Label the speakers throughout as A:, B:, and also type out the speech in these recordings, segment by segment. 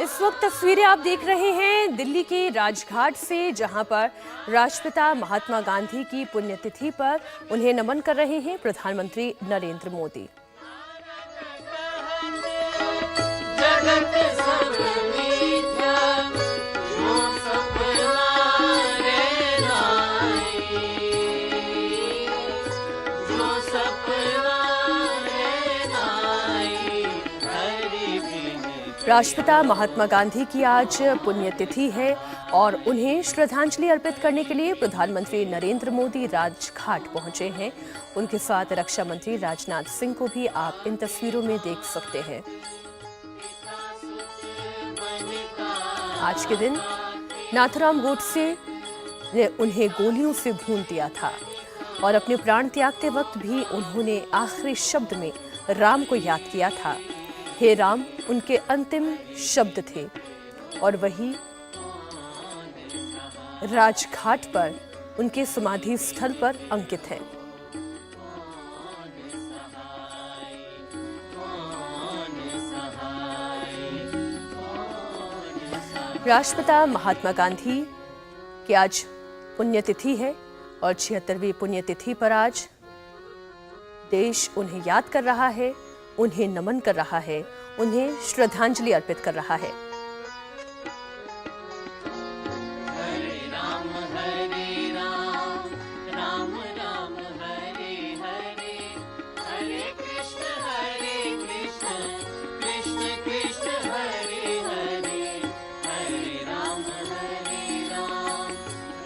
A: इस वक्त तस्वीरें आप देख रहे हैं दिल्ली के राजघाट से, जहां पर राष्ट्रपिता महात्मा गांधी की पुण्यतिथि पर उन्हें नमन कर रहे हैं प्रधानमंत्री नरेंद्र मोदी। राष्ट्रपिता महात्मा गांधी की आज पुण्यतिथि है और उन्हें श्रद्धांजलि अर्पित करने के लिए प्रधानमंत्री नरेंद्र मोदी राजघाट पहुंचे हैं। उनके साथ रक्षा मंत्री राजनाथ सिंह को भी आप इन तस्वीरों में देख सकते हैं। आज के दिन नाथूराम गोडसे ने उन्हें गोलियों से भून दिया था और अपने प्राण त्यागते वक्त भी उन्होंने आखिरी शब्द में राम को याद किया था। हे राम उनके अंतिम शब्द थे और वही राजघाट पर उनके समाधि स्थल पर अंकित है। राष्ट्रपिता महात्मा गांधी की आज पुण्यतिथि है और 76वीं पुण्यतिथि पर आज देश उन्हें याद कर रहा है, उन्हें नमन कर रहा है, उन्हें श्रद्धांजलि अर्पित कर रहा है।
B: हरे राम राम राम हरे हरे, हरे कृष्ण कृष्ण कृष्ण हरे हरे, हरे राम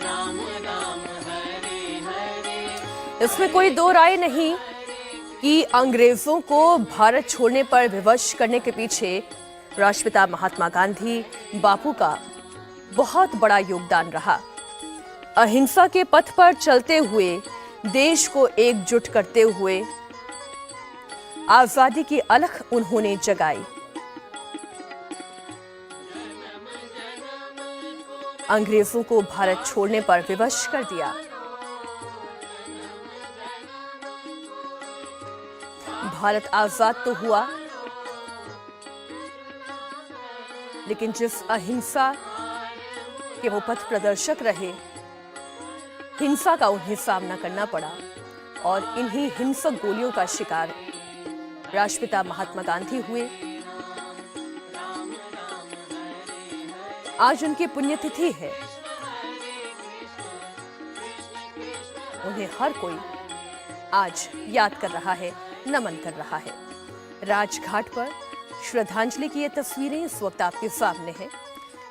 B: राम राम हरे हरे।
A: इसमें कोई दो राय नहीं कि अंग्रेजों को भारत छोड़ने पर विवश करने के पीछे राष्ट्रपिता महात्मा गांधी बापू का बहुत बड़ा योगदान रहा। अहिंसा के पथ पर चलते हुए देश को एकजुट करते हुए आजादी की अलख उन्होंने जगाई। अंग्रेजों को भारत छोड़ने पर विवश कर दिया। भारत आजाद तो हुआ, लेकिन जिस अहिंसा के वो पथ प्रदर्शक रहे, हिंसा का उन्हें सामना करना पड़ा और इन्हीं हिंसक गोलियों का शिकार राष्ट्रपिता महात्मा गांधी हुए। आज उनकी पुण्यतिथि है। उन्हें हर कोई आज याद कर रहा है, नमन कर रहा है। राजघाट पर श्रद्धांजलि की ये तस्वीरें इस वक्त आपके सामने हैं।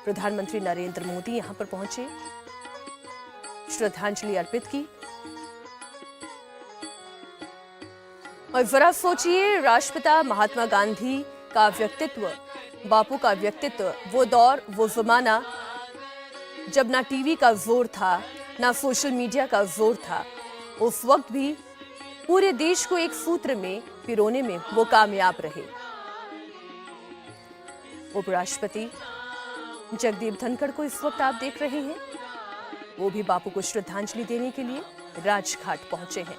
A: प्रधानमंत्री नरेंद्र मोदी यहां पर पहुंचे, श्रद्धांजलि अर्पित की। और जरा सोचिए, राष्ट्रपिता महात्मा गांधी का व्यक्तित्व, बापू का व्यक्तित्व, वो दौर, वो जमाना जब ना टीवी का जोर था, ना सोशल मीडिया का जोर था, उस वक्त भी पूरे देश को एक सूत्र में पिरोने में वो कामयाब रहे। उपराष्ट्रपति जगदीप धनखड़ को इस वक्त आप देख रहे हैं, वो भी बापू को श्रद्धांजलि देने के लिए राजघाट पहुंचे हैं।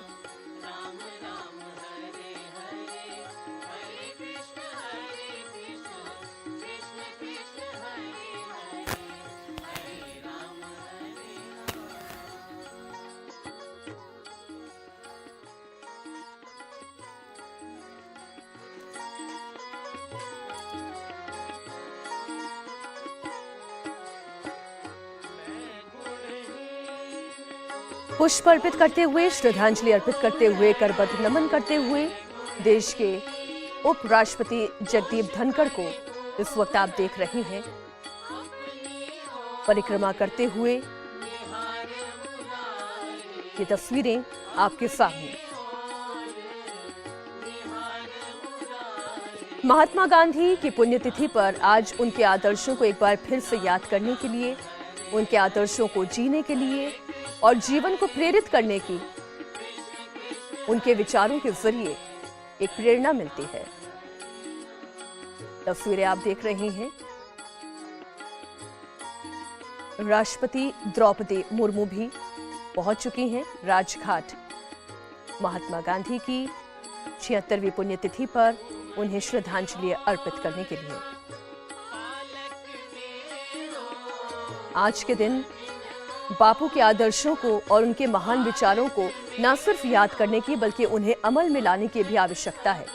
A: पुष्प अर्पित करते हुए, श्रद्धांजलि अर्पित करते हुए, करबद्ध नमन करते हुए देश के उपराष्ट्रपति जगदीप धनखड़ को इस वक्त आप देख रहे हैं परिक्रमा करते हुए। ये तस्वीरें आपके सामने। महात्मा गांधी की पुण्यतिथि पर आज उनके आदर्शों को एक बार फिर से याद करने के लिए, उनके आदर्शों को जीने के लिए और जीवन को प्रेरित करने की उनके विचारों के जरिए एक प्रेरणा मिलती है। तस्वीरें आप देख रहे हैं। राष्ट्रपति द्रौपदी मुर्मू भी पहुंच चुकी हैं राजघाट। महात्मा गांधी की 76वीं पुण्यतिथि पर उन्हें श्रद्धांजलि अर्पित करने के लिए। आज के दिन बापू के आदर्शों को और उनके महान विचारों को न सिर्फ याद करने की बल्कि उन्हें अमल में लाने की भी आवश्यकता है।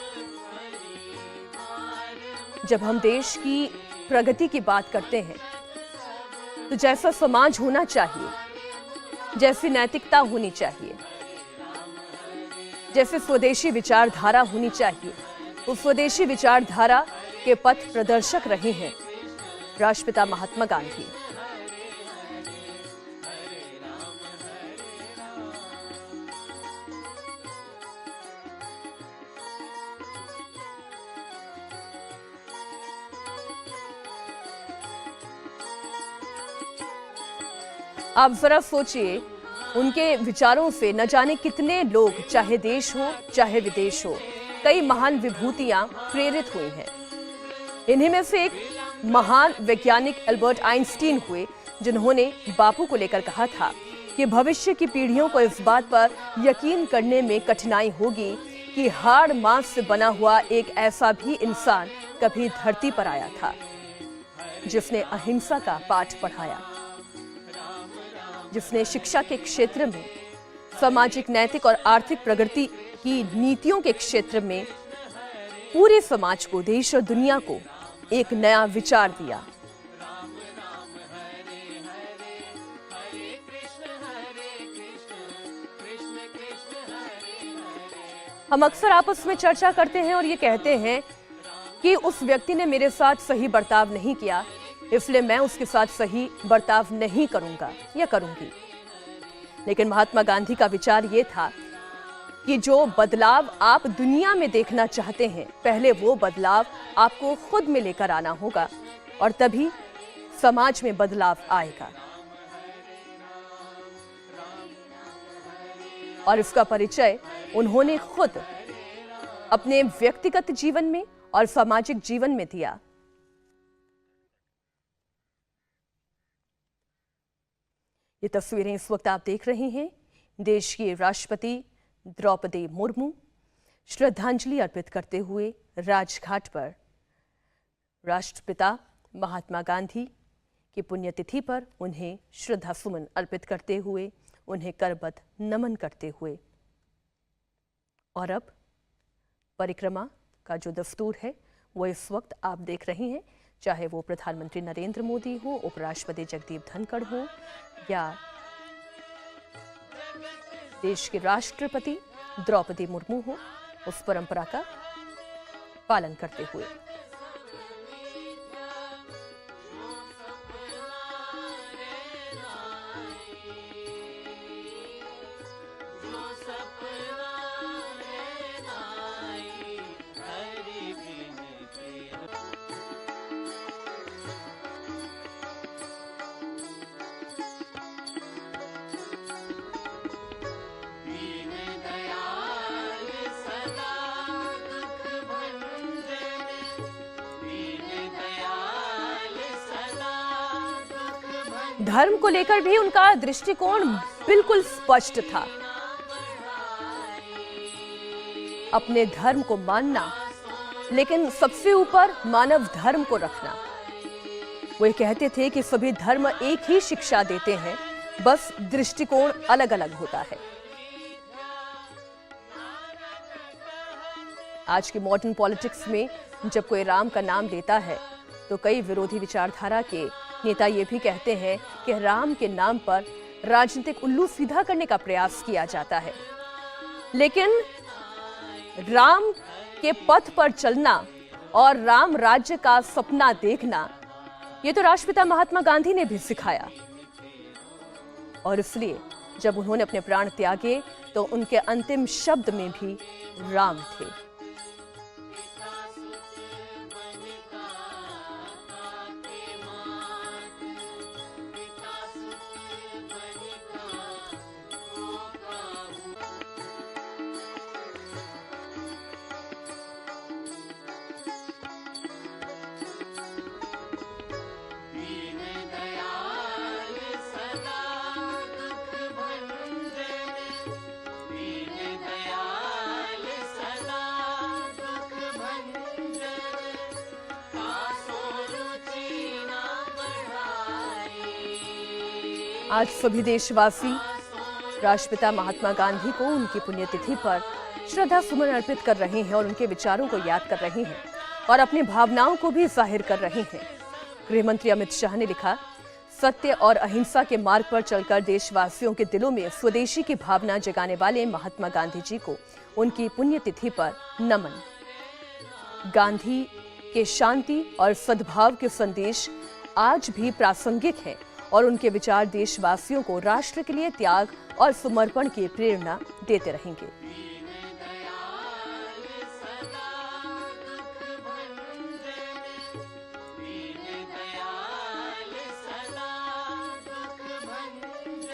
A: जब हम देश की प्रगति की बात करते हैं तो जैसा समाज होना चाहिए, जैसी नैतिकता होनी चाहिए, जैसे स्वदेशी विचारधारा होनी चाहिए, वो स्वदेशी विचारधारा के पथ प्रदर्शक रहे हैं राष्ट्रपिता महात्मा गांधी। आप जरा सोचिए, उनके विचारों से न जाने कितने लोग, चाहे देश हो चाहे विदेश हो, कई महान विभूतियां प्रेरित हुई हैं। इन्हीं में से एक महान वैज्ञानिक अल्बर्ट आइंस्टीन हुए, जिन्होंने बापू को लेकर कहा था कि भविष्य की पीढ़ियों को इस बात पर यकीन करने में कठिनाई होगी कि हाड़ मांस से बना हुआ एक ऐसा भी इंसान कभी धरती पर आया था जिसने अहिंसा का पाठ पढ़ाया, जिसने शिक्षा के क्षेत्र में, सामाजिक, नैतिक और आर्थिक प्रगति की नीतियों के क्षेत्र में पूरे समाज को, देश और दुनिया को एक नया विचार दिया। हम अक्सर आपस में चर्चा करते हैं और ये कहते हैं कि उस व्यक्ति ने मेरे साथ सही बर्ताव नहीं किया, इसलिए मैं उसके साथ सही बर्ताव नहीं करूंगा या करूंगी। लेकिन महात्मा गांधी का विचार यह था कि जो बदलाव आप दुनिया में देखना चाहते हैं, पहले वो बदलाव आपको खुद में लेकर आना होगा और तभी समाज में बदलाव आएगा। और इसका परिचय उन्होंने खुद अपने व्यक्तिगत जीवन में और सामाजिक जीवन में दिया। ये तस्वीरें इस वक्त आप देख रहे हैं। देश की राष्ट्रपति द्रौपदी मुर्मू श्रद्धांजलि अर्पित करते हुए राजघाट पर राष्ट्रपिता महात्मा गांधी की पुण्यतिथि पर उन्हें श्रद्धा सुमन अर्पित करते हुए, उन्हें करबद्ध नमन करते हुए। और अब परिक्रमा का जो दस्तूर है वो इस वक्त आप देख रहे हैं, चाहे वो प्रधानमंत्री नरेंद्र मोदी हो, उपराष्ट्रपति जगदीप धनखड़ हो या देश के राष्ट्रपति द्रौपदी मुर्मू हो, उस परंपरा का पालन करते हुए। धर्म को लेकर भी उनका दृष्टिकोण बिल्कुल स्पष्ट था। अपने धर्म को मानना, लेकिन सबसे ऊपर मानव धर्म को रखना। वो कहते थे कि सभी धर्म एक ही शिक्षा देते हैं, बस दृष्टिकोण अलग अलग होता है। आज की मॉडर्न पॉलिटिक्स में जब कोई राम का नाम लेता है तो कई विरोधी विचारधारा के नेता ये भी कहते हैं कि राम के नाम पर राजनीतिक उल्लू सीधा करने का प्रयास किया जाता है। लेकिन राम के पथ पर चलना और राम राज्य का सपना देखना, ये तो राष्ट्रपिता महात्मा गांधी ने भी सिखाया। और इसलिए जब उन्होंने अपने प्राण त्यागे तो उनके अंतिम शब्द में भी राम थे। आज सभी देशवासी राष्ट्रपिता महात्मा गांधी को उनकी पुण्यतिथि पर श्रद्धा सुमन अर्पित कर रहे हैं और उनके विचारों को याद कर रहे हैं और अपनी भावनाओं को भी जाहिर कर रहे हैं। गृह मंत्री अमित शाह ने लिखा, सत्य और अहिंसा के मार्ग पर चलकर देशवासियों के दिलों में स्वदेशी की भावना जगाने वाले महात्मा गांधी जी को उनकी पुण्यतिथि पर नमन। गांधी के शांति और सद्भाव के संदेश आज भी प्रासंगिक हैं और उनके विचार देशवासियों को राष्ट्र के लिए त्याग और समर्पण की प्रेरणा देते रहेंगे।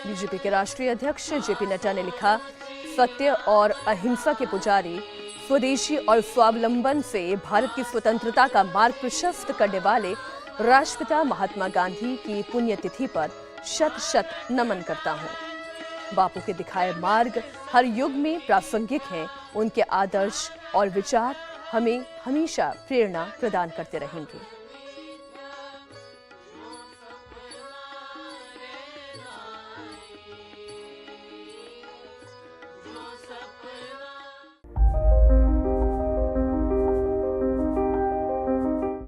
A: बीजेपी के राष्ट्रीय अध्यक्ष जेपी नड्डा ने लिखा, सत्य और अहिंसा के पुजारी, स्वदेशी और स्वावलंबन से भारत की स्वतंत्रता का मार्ग प्रशस्त करने वाले राष्ट्रपिता महात्मा गांधी की पुण्यतिथि पर शत शत नमन करता हूं। बापू के दिखाए मार्ग हर युग में प्रासंगिक हैं। उनके आदर्श और विचार हमें हमेशा प्रेरणा प्रदान करते रहेंगे।